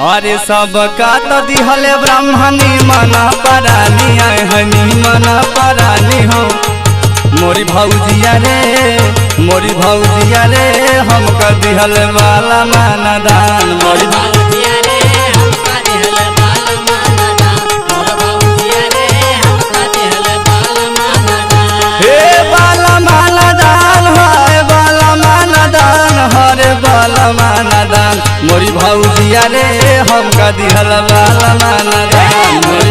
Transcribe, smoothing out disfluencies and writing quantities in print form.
अरे सब का तो दिहले ब्राह्मणी मना परानी आए हनी मना परानी हो मोरी भौजिया रे हमका दिहल वाला माना दान मोरी भौजिया रे हमका दिहल वाला माना दान मोर भौजिया रे हमका दिहल वाला माना दान हे वाला माना दान है वाला माना दान हरे वाला माना दान मोरी भौजिया रे हमका दिहल वाला माना दान।